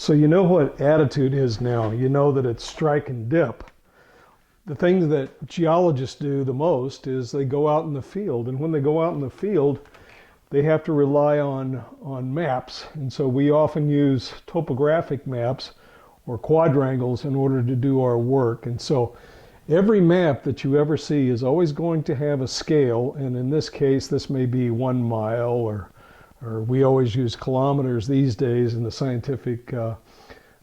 So you know what attitude is now. You know that it's strike and dip. The things that geologists do the most is they go out in the field. And when they go out in the field, they have to rely on maps. And so we often use topographic maps or quadrangles in order to do our work. And so every map that you ever see is always going to have a scale. And in this case, this may be 1 mile or we always use kilometers these days in the scientific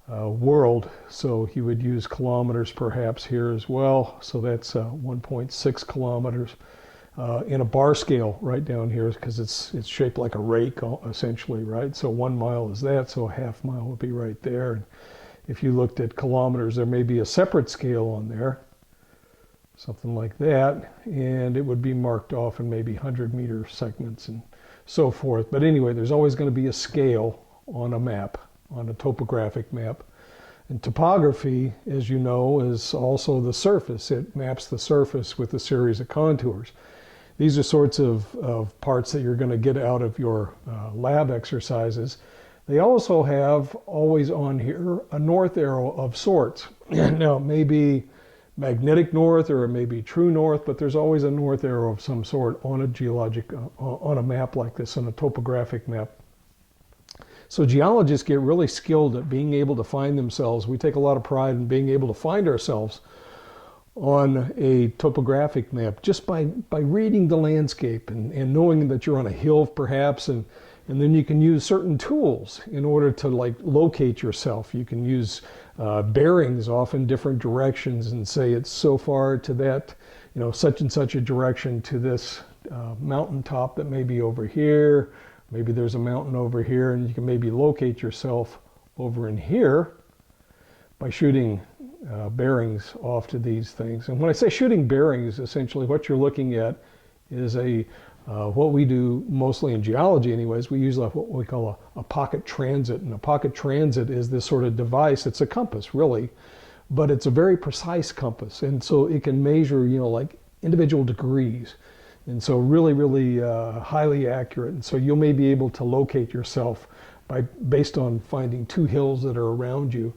world. So you would use kilometers perhaps here as well. So that's 1.6 kilometers in a bar scale right down here because it's shaped like a rake essentially, right? So 1 mile is that, so a half mile would be right there. And if you looked at kilometers, there may be a separate scale on there, something like that, and it would be marked off in maybe 100-meter segments and so forth. But anyway, there's always going to be a scale on a map, on a topographic map. And topography, as you know, is also the surface. It maps the surface with a series of contours. These are sorts of parts that you're going to get out of your lab exercises. They also have always on here a north arrow of sorts. Now, it may be magnetic north or it may be true north, but there's always a north arrow of some sort on a geologic, on a map like this, on a topographic map. So geologists get really skilled at being able to find themselves. We take a lot of pride in being able to find ourselves on a topographic map just by reading the landscape and knowing that you're on a hill perhaps, and then you can use certain tools in order to like locate yourself. You can use bearings off in different directions and say it's so far to that, you know, such and such a direction to this mountaintop that may be over here. Maybe there's a mountain over here, and you can maybe locate yourself over in here by shooting bearings off to these things. And when I say shooting bearings, essentially what you're looking at is what we do mostly in geology anyways, we use what we call a pocket transit. And a pocket transit is this sort of device. It's a compass really, but it's a very precise compass. And so it can measure, you know, like individual degrees. And so really, really highly accurate. And so you may be able to locate yourself based on finding 2 hills that are around you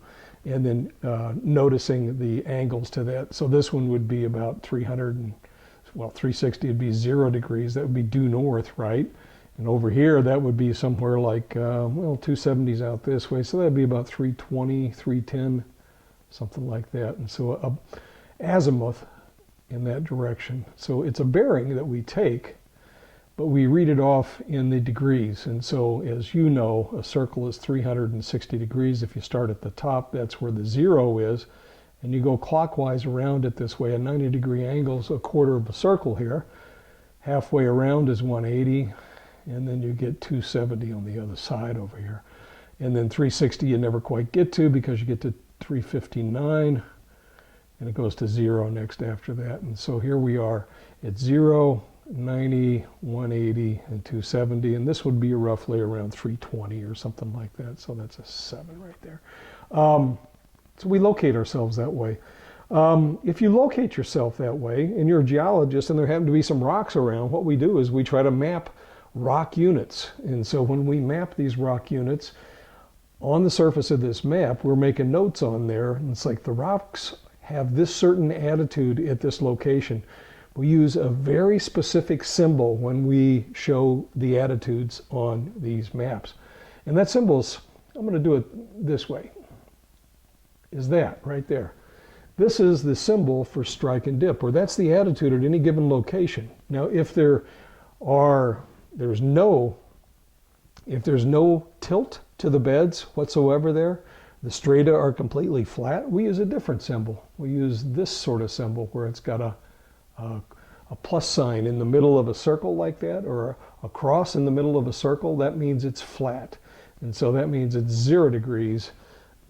and then noticing the angles to that. So this one would be about 360 would be 0 degrees. That would be due north, right? And over here, that would be somewhere like, well, 270's out this way. So that'd be about 320, 310, something like that. And so azimuth in that direction. So it's a bearing that we take, but we read it off in the degrees. And so as you know, a circle is 360 degrees. If you start at the top, that's where the 0 is. And you go clockwise around it this way, a 90-degree angle is a quarter of a circle here. Halfway around is 180, and then you get 270 on the other side over here. And then 360 you never quite get to because you get to 359, and it goes to 0 next after that. And so here we are at 0, 90, 180, and 270, and this would be roughly around 320 or something like that. So that's a 7 right there. So we locate ourselves that way. If you locate yourself that way, and you're a geologist and there happen to be some rocks around, what we do is we try to map rock units. And so when we map these rock units on the surface of this map, we're making notes on there. And it's like the rocks have this certain attitude at this location. We use a very specific symbol when we show the attitudes on these maps. And that symbol's, I'm going to do it this way, is that right there. This is the symbol for strike and dip, or that's the attitude at any given location. Now, if there's no tilt to the beds whatsoever there, the strata are completely flat, we use a different symbol. We use this sort of symbol where it's got a plus sign in the middle of a circle like that, or a cross in the middle of a circle. That means it's flat. And so that means it's 0 degrees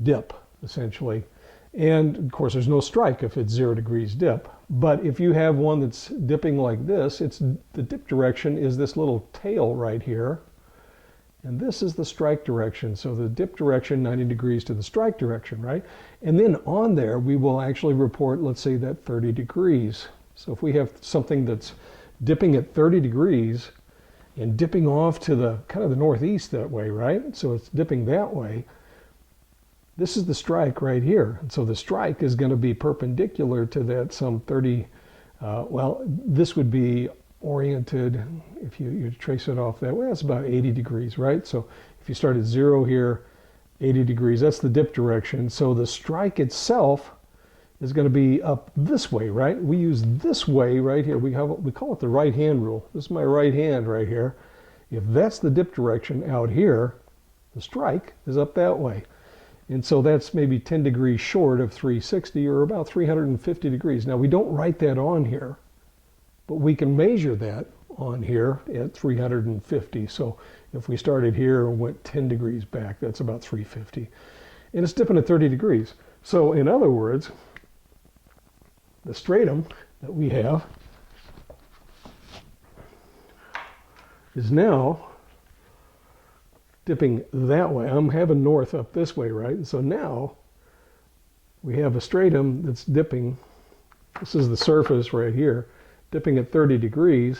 dip, essentially. And of course, there's no strike if it's 0 degrees dip. But if you have one that's dipping like this, the dip direction is this little tail right here. And this is the strike direction. So the dip direction, 90 degrees to the strike direction, right? And then on there, we will actually report, let's say, that 30 degrees. So if we have something that's dipping at 30 degrees and dipping off to the kind of the northeast that way, right? So it's dipping that way. this is the strike right here. And so the strike is going to be perpendicular to that some 30, well, this would be oriented, if you trace it off that way, that's about 80 degrees, right? So if you start at 0 here, 80 degrees, that's the dip direction. So the strike itself is going to be up this way, right? We use this way right here. We call it the right hand rule. This is my right hand right here. If that's the dip direction out here, the strike is up that way. And so that's maybe 10 degrees short of 360, or about 350 degrees. Now we don't write that on here, but we can measure that on here at 350. So if we started here and went 10 degrees back, that's about 350. And it's dipping at 30 degrees. So in other words, the stratum that we have is now dipping that way. I'm having north up this way, right? And so now we have a stratum that's dipping. This is the surface right here, dipping at 30 degrees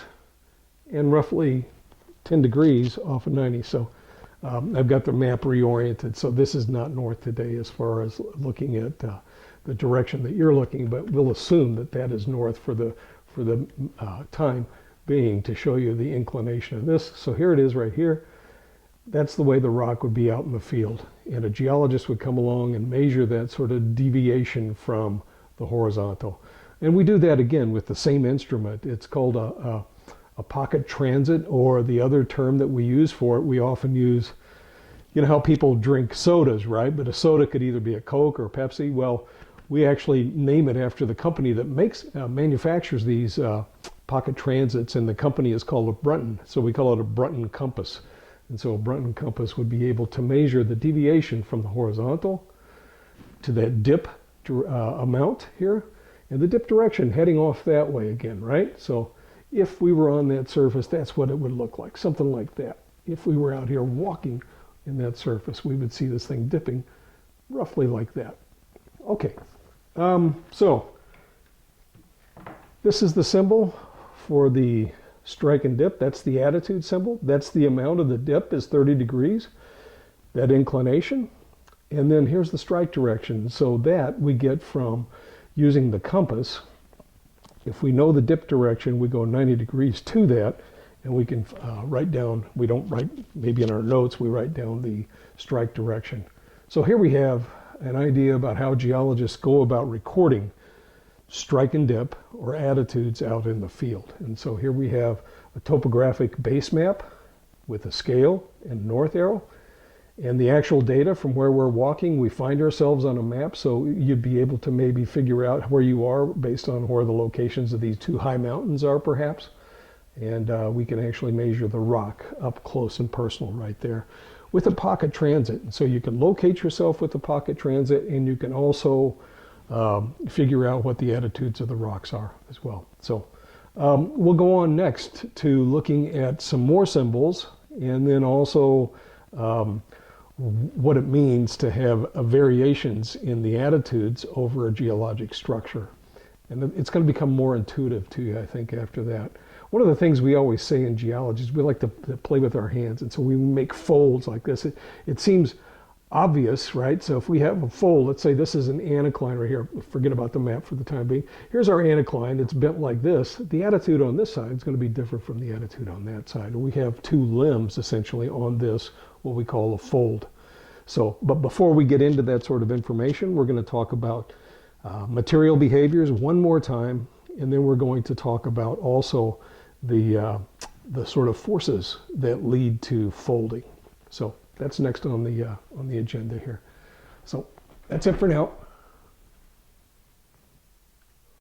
and roughly 10 degrees off of 90. So I've got the map reoriented. So this is not north today as far as looking at the direction that you're looking, but we'll assume that that is north for the time being to show you the inclination of this. So here it is right here. That's the way the rock would be out in the field. And a geologist would come along and measure that sort of deviation from the horizontal. And we do that again with the same instrument. It's called a pocket transit, or the other term that we use for it, we often use, you know how people drink sodas, right? But a soda could either be a Coke or a Pepsi. Well, we actually name it after the company that manufactures these pocket transits, and the company is called a Brunton. So we call it a Brunton compass. And so a Brunton compass would be able to measure the deviation from the horizontal to that dip amount here, and the dip direction heading off that way again, right? So if we were on that surface, that's what it would look like, something like that. If we were out here walking in that surface, we would see this thing dipping roughly like that. Okay, so this is the symbol for the strike and dip. That's the attitude symbol. That's the amount of the dip is 30 degrees, that inclination. And then here's the strike direction. So that we get from using the compass. If we know the dip direction, we go 90 degrees to that, and we can write down, we don't write, maybe in our notes, we write down the strike direction. So here we have an idea about how geologists go about recording strike and dip, or attitudes, out in the field. And so here we have a topographic base map with a scale and north arrow, and the actual data from where we're walking. We find ourselves on a map, so you'd be able to maybe figure out where you are based on where the locations of these two high mountains are, perhaps. And we can actually measure the rock up close and personal right there with a pocket transit. And so you can locate yourself with the pocket transit, and you can also figure out what the attitudes of the rocks are as well. So we'll go on next to looking at some more symbols, and then also what it means to have variations in the attitudes over a geologic structure. And it's going to become more intuitive to you, I think, after that. One of the things we always say in geology is we like to play with our hands, and so we make folds like this. It seems obvious, right? So if we have a fold, let's say this is an anticline right here. Forget about the map for the time being. Here's our anticline. It's bent like this. The attitude on this side is going to be different from the attitude on that side. We have two limbs, essentially, on this, what we call a fold. So, but before we get into that sort of information, we're going to talk about material behaviors one more time, and then we're going to talk about also the sort of forces that lead to folding. So that's next on the agenda here. So that's it for now.